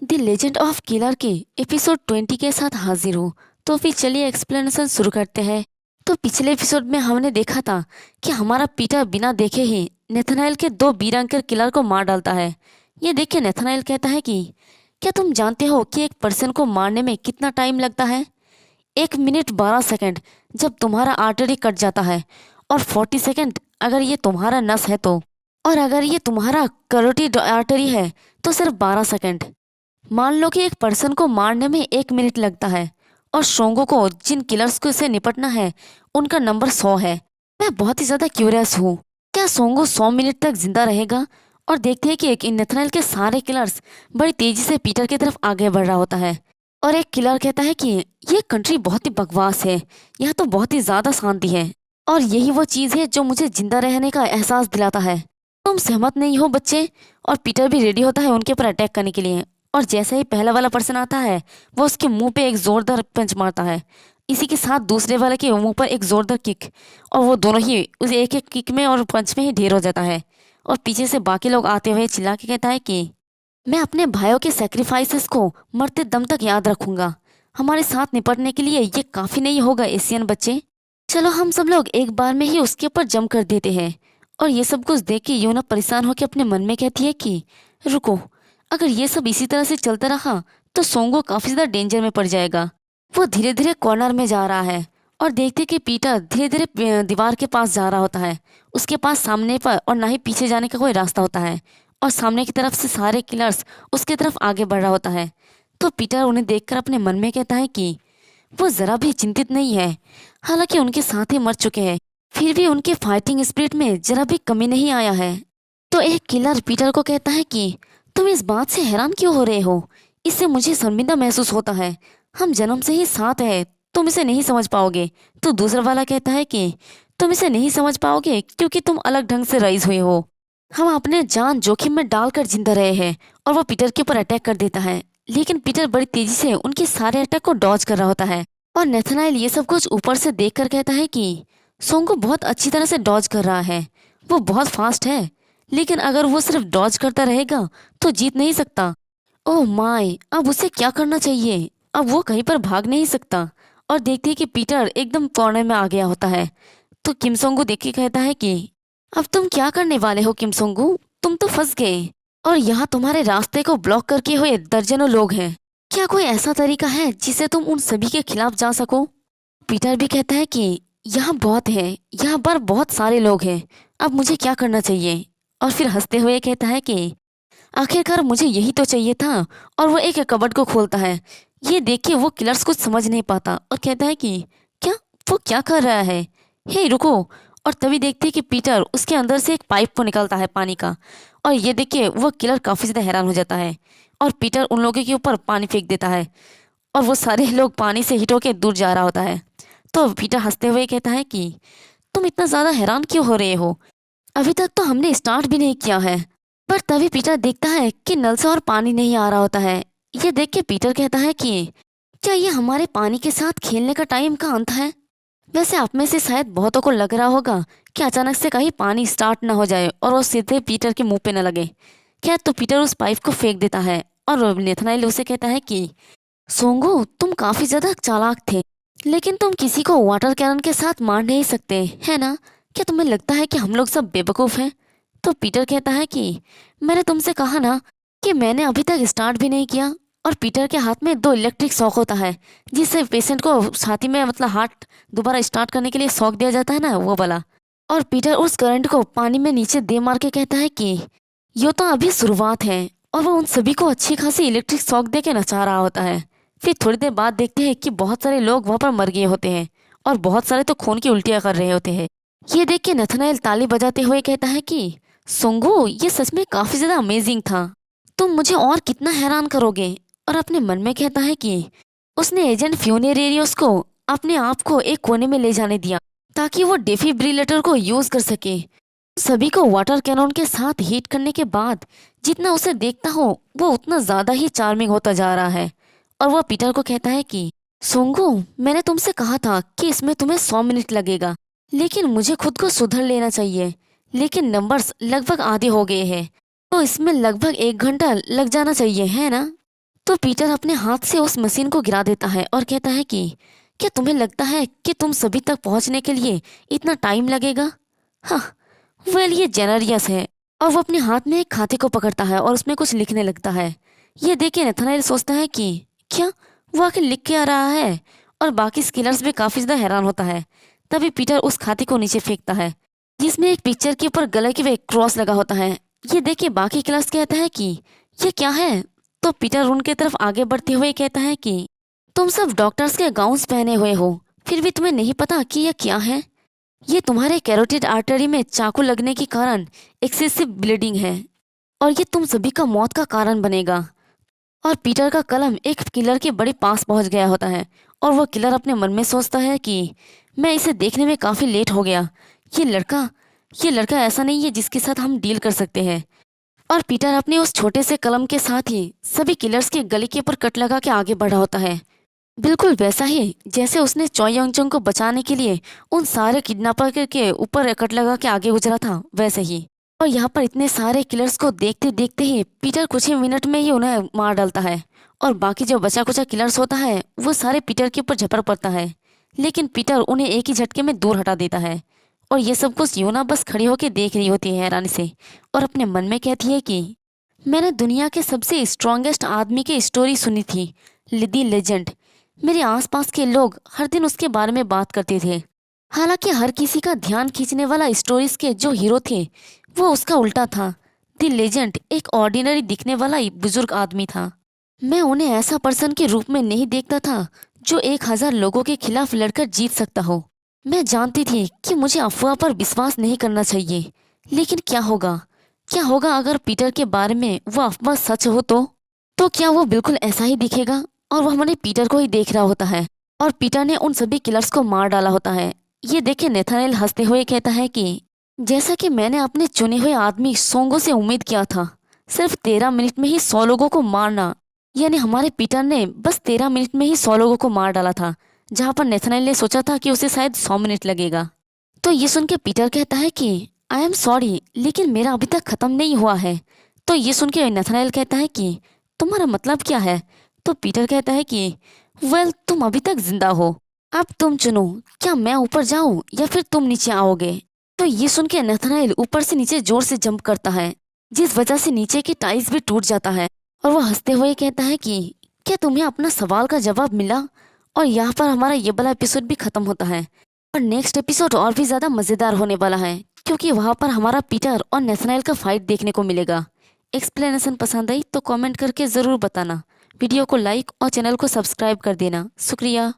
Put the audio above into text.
The legend of killer के episode 20 के साथ हाजिर हूँ। तो फिर चलिए एक्सप्लेनेशन शुरू करते हैं। तो पिछले एपिसोड में हमने देखा था कि हमारा पीटर बिना देखे ही नेथनाएल के दो बीरंकर किलर को मार डालता है। ये देख के नेथनाएल कहता है कि क्या तुम जानते हो कि एक पर्सन को मारने में कितना टाइम लगता है? 1 मिनट 12 सेकंड जब तुम्हारा आर्टरी कट जाता है, और 40 सेकंड अगर ये तुम्हारा नस है तो, और अगर ये तुम्हारा करोटिड आर्टरी है तो सिर्फ 12 सेकंड। मान लो कि एक पर्सन को मारने में 1 मिनट लगता है, और शोंगो को जिन किलर्स को से निपटना है उनका नंबर 100 है। मैं बहुत ही ज्यादा क्यूरियस हूँ, क्या सोंगो 100 मिनट तक जिंदा रहेगा? और देखते हैं कि एक नेथनाएल के सारे किलर्स बड़ी तेजी से पीटर की तरफ आगे बढ़ रहा होता है। और एक किलर कहता है कि ये कंट्री बहुत ही बकवास है, यहाँ तो बहुत ही ज्यादा शांति है, और यही वो चीज है जो मुझे जिंदा रहने का एहसास दिलाता है। तुम सहमत नहीं हो बच्चे? और पीटर भी रेडी होता है उनके ऊपर अटैक करने के लिए। और जैसे ही पहला वाला पर्सन आता है वो उसके मुंह पे एक जोरदार पंच मारता है। इसी के साथ दूसरे वाले के मुंह पर एक जोरदार किक, और वो दोनों ही उस एक एक किक में और पंच में ही ढेर हो जाता है। और पीछे से बाकी लोग आते हुए चिल्ला के कहता है कि मैं अपने भाइयों के सेक्रीफाइसेस को मरते दम तक याद रखूंगा। हमारे साथ निपटने के लिए ये काफी नहीं होगा एशियन बच्चे। चलो हम सब लोग एक बार में ही उसके ऊपर जम कर देते हैं। और ये सब कुछ देख के यूना परेशान होकर अपने मन में कहती है कि रुको, अगर ये सब इसी तरह से चलता रहा तो सोंगो काफी ज्यादा डेंजर में पड़ जाएगा। वो धीरे धीरे कॉर्नर में जा रहा है, और देखते कि पीटर धीरे धीरे दीवार के पास जा रहा होता है। उसके पास सामने पर और ना ही पीछे जाने का कोई रास्ता होता है, और सामने की तरफ से सारे किलर्स उसके तरफ आगे बढ़ रहा होता है। तो पीटर उन्हें देखकर अपने मन में कहता है कि वो जरा भी चिंतित नहीं है। हालांकि उनके साथी मर चुके हैं, फिर भी उनके फाइटिंग स्पिरिट में जरा भी कमी नहीं आया है। तो एक किलर पीटर को कहता है कि तुम इस बात से हैरान क्यों हो रहे हो? इससे मुझे शर्मिंदा महसूस होता है। हम जन्म से ही साथ है, तुम इसे नहीं समझ पाओगे। तो दूसरा वाला कहता है कि तुम इसे नहीं समझ पाओगे क्योंकि तुम अलग ढंग से राइज हुए हो। हम अपने जान जोखिम में डालकर जिंदा रहे हैं। और वो पीटर के ऊपर अटैक कर देता है, लेकिन पीटर बड़ी तेजी से उनके सारे अटैक को डॉज कर रहा होता है। और नेथनाएल ये सब कुछ ऊपर से देखकर कहता है कि सोंगो बहुत अच्छी तरह से डॉज कर रहा है, वो बहुत फास्ट है, लेकिन अगर वो सिर्फ डॉज करता रहेगा तो जीत नहीं सकता। ओह माय, अब उसे क्या करना चाहिए? अब वो कहीं पर भाग नहीं सकता। और देखते हैं कि पीटर एकदम कॉर्नर में आ गया होता है। तो किम सोंगू देख के कहता है कि अब तुम क्या करने वाले हो किम सोंगू? तुम तो फंस गए, और यहाँ तुम्हारे रास्ते को ब्लॉक करके हुए दर्जनों लोग हैं। क्या कोई ऐसा तरीका है जिससे तुम उन सभी के खिलाफ जा सको? पीटर भी कहता है कि यहाँ बहुत है, यहाँ पर बहुत सारे लोग हैं, अब मुझे क्या करना चाहिए? और फिर हंसते हुए कहता है कि आखिरकार मुझे यही तो चाहिए था। और वो एक कबर्ड को खोलता है। ये देख के वो किलर्स कुछ समझ नहीं पाता और कहता है कि क्या, वो क्या कर रहा है? हे रुको। और तभी देखते हैं कि पीटर उसके अंदर से एक पाइप को निकालता है पानी का। और ये देख के वो किलर काफी ज्यादा हैरान हो जाता है, और पीटर उन लोगों के ऊपर पानी फेंक देता है, और वो सारे लोग पानी से हिट होके दूर जा रहा होता है। तो पीटर हंसते हुए कहता है कि तुम इतना ज्यादा हैरान क्यों हो रहे हो? अभी तक तो हमने स्टार्ट भी नहीं किया है। पर तभी पीटर देखता है कि नल से और पानी नहीं आ रहा होता है। ये देख के पीटर कहता है कि क्या ये हमारे पानी के साथ खेलने का टाइम का अंत है? वैसे आप में से शायद बहुतों को लग रहा होगा कि अचानक से कहीं पानी स्टार्ट ना हो जाए और वो सीधे पीटर के मुंह पे न लगे। क्या तो पीटर उस पाइप को फेंक देता है, और नेथनाएल उसे कहता है कि सोंगो, तुम काफी ज्यादा चालाक थे, लेकिन तुम किसी को वाटर कैनन के साथ मार नहीं सकते, है ना? क्या तुम्हें लगता है कि हम लोग सब बेवकूफ हैं? तो पीटर कहता है कि मैंने तुमसे कहा ना कि मैंने अभी तक स्टार्ट भी नहीं किया। और पीटर के हाथ में दो इलेक्ट्रिक शॉक होता है, जिससे पेशेंट को छाती में मतलब हार्ट दोबारा स्टार्ट करने के लिए शॉक दिया जाता है ना, वो वाला। और पीटर उस करंट को पानी में नीचे दे मार के कहता है कि ये तो अभी शुरुआत है। और वो उन सभी को अच्छी खासी इलेक्ट्रिक शॉक दे के नचा रहा होता है। फिर थोड़ी देर बाद देखते हैं कि बहुत सारे लोग वहां पर मर गए होते हैं, और बहुत सारे तो खून की उल्टियां कर रहे होते हैं। ये देख के नथनाएल ताली बजाते हुए कहता है कि सोंगो, ये सच में काफी ज्यादा अमेजिंग था, तुम मुझे और कितना हैरान करोगे? और अपने मन में कहता है कि उसने एजेंट फ्यूनेरेरियोस को अपने आप को एक कोने में ले जाने दिया ताकि वो डेफिब्रिलेटर को यूज कर सके। सभी को वाटर कैनन के साथ हीट करने के बाद जितना उसे देखता हो वो उतना ज्यादा ही चार्मिंग होता जा रहा है। और वह पीटर को कहता है कि सोंगू, मैंने तुमसे कहा था कि इसमें तुम्हें 100 मिनट लगेगा, लेकिन मुझे खुद को सुधर लेना चाहिए। लेकिन नंबर्स लगभग आधे हो गए हैं, तो इसमें लगभग 1 घंटा लग जाना चाहिए, है ना? तो पीटर अपने हाथ से उस मशीन को गिरा देता है और कहता है कि क्या तुम्हें लगता है कि तुम सभी तक पहुंचने के लिए इतना टाइम लगेगा? हाँ, वेल ये जेनरियस है। और वो अपने हाथ में एक खाते को पकड़ता है और उसमें कुछ लिखने लगता है। ये देख के नथानाएल सोचता है कि क्या वो आखिर लिख के आ रहा है, और बाकी स्किलर्स भी काफी ज्यादा हैरान होता है। तभी पीटर उस खाते को नीचे फेंकता है जिसमें एक पिक्चर के ऊपर गले के वे क्रॉस लगा होता है। ये देख के बाकी क्लास कहता है कि ये क्या है? तो पीटर उनके तरफ आगे बढ़ते हुए कहता है कि तुम सब डॉक्टर्स के गाउन्स पहने हुए हो, फिर भी तुम्हें नहीं पता कि यह क्या है? ये तुम्हारे कैरोटिड आर्टरी में चाकू लगने के कारण एक्सेसिव ब्लीडिंग है, और ये तुम सभी का मौत का कारण बनेगा। और पीटर का कलम एक किलर के बड़े पास पहुंच गया होता है, और वो किलर अपने मन में सोचता है कि मैं इसे देखने में काफी लेट हो गया। ये लड़का ये लड़का ऐसा नहीं है जिसके साथ हम डील कर सकते हैं। और पीटर अपने उस छोटे से कलम के साथ ही सभी किलर्स के गले के ऊपर कट लगा के आगे बढ़ा होता है, बिल्कुल वैसा ही जैसे उसने चोई यंगचंग को बचाने के लिए उन सारे किडनैपर के ऊपर कट लगा के आगे गुजरा था, वैसे ही। और यहाँ पर इतने सारे किलर्स को देखते देखते ही पीटर कुछ ही मिनट में ही उन्हें मार डालता है, और बाकी जो बचा कुचा किलर्स होता है वो सारे पीटर के ऊपर झपट पड़ता है। लेकिन पीटर उन्हें एक ही झटके में दूर हटा देता है। और ये सब कुछ यूना बस खड़ी होकर देख रही होती है हैरानी से, और अपने मन में कहती है कि मैंने दुनिया के सबसे स्ट्रॉन्गेस्ट आदमी की स्टोरी सुनी थी, दी लेजेंड। मेरे आसपास के लोग हर दिन उसके बारे में बात करते थे। हालांकि हर किसी का ध्यान खींचने वाला स्टोरीज के जो हीरो थे वो उसका उल्टा था। द लेजेंड एक ऑर्डिनरी दिखने वाला बुजुर्ग आदमी था। मैं उन्हें ऐसा पर्सन के रूप में नहीं देखता था जो 1000 लोगों के खिलाफ लड़कर जीत सकता हो। मैं जानती थी कि मुझे अफवाह पर विश्वास नहीं करना चाहिए, लेकिन क्या होगा अगर पीटर के बारे में वो अफवाह सच हो? तो क्या वो बिल्कुल ऐसा ही दिखेगा और वो हमारे पीटर को ही देख रहा होता है, और पीटर ने उन सभी किलर्स को मार डाला होता है। ये देखे नेथानेल हंसते हुए कहता है कि जैसा कि मैंने अपने चुने हुए आदमी सोंगो से उम्मीद किया था, सिर्फ 13 मिनट में ही 100 लोगों को मारना, यानी हमारे पीटर ने बस 13 मिनट में ही 100 लोगों को मार डाला था, जहाँ पर नेथानेल ने सोचा था कि उसे शायद 100 मिनट लगेगा। तो ये सुन के पीटर कहता है कि आई एम सॉरी, लेकिन मेरा अभी तक खत्म नहीं हुआ है। तो ये सुन के नेथानेल कहता है कि तुम्हारा मतलब क्या है? तो पीटर कहता है कि वेल, तुम अभी तक जिंदा हो, अब तुम चुनो, क्या मैं ऊपर जाऊं या फिर तुम नीचे आओगे? तो ये सुन के नेथानेल ऊपर से नीचे जोर से जंप करता है, जिस वजह से नीचे की टाइल्स भी टूट जाता है। और वो हंसते हुए कहता है कि क्या तुम्हें अपना सवाल का जवाब मिला? और यहाँ पर हमारा ये वाला एपिसोड भी खत्म होता है। और नेक्स्ट एपिसोड और भी ज्यादा मजेदार होने वाला है, क्योंकि वहां पर हमारा पीटर और नेथानेल का फाइट देखने को मिलेगा। एक्सप्लेनेशन पसंद आई तो कमेंट करके जरूर बताना। वीडियो को लाइक और चैनल को सब्सक्राइब कर देना। शुक्रिया।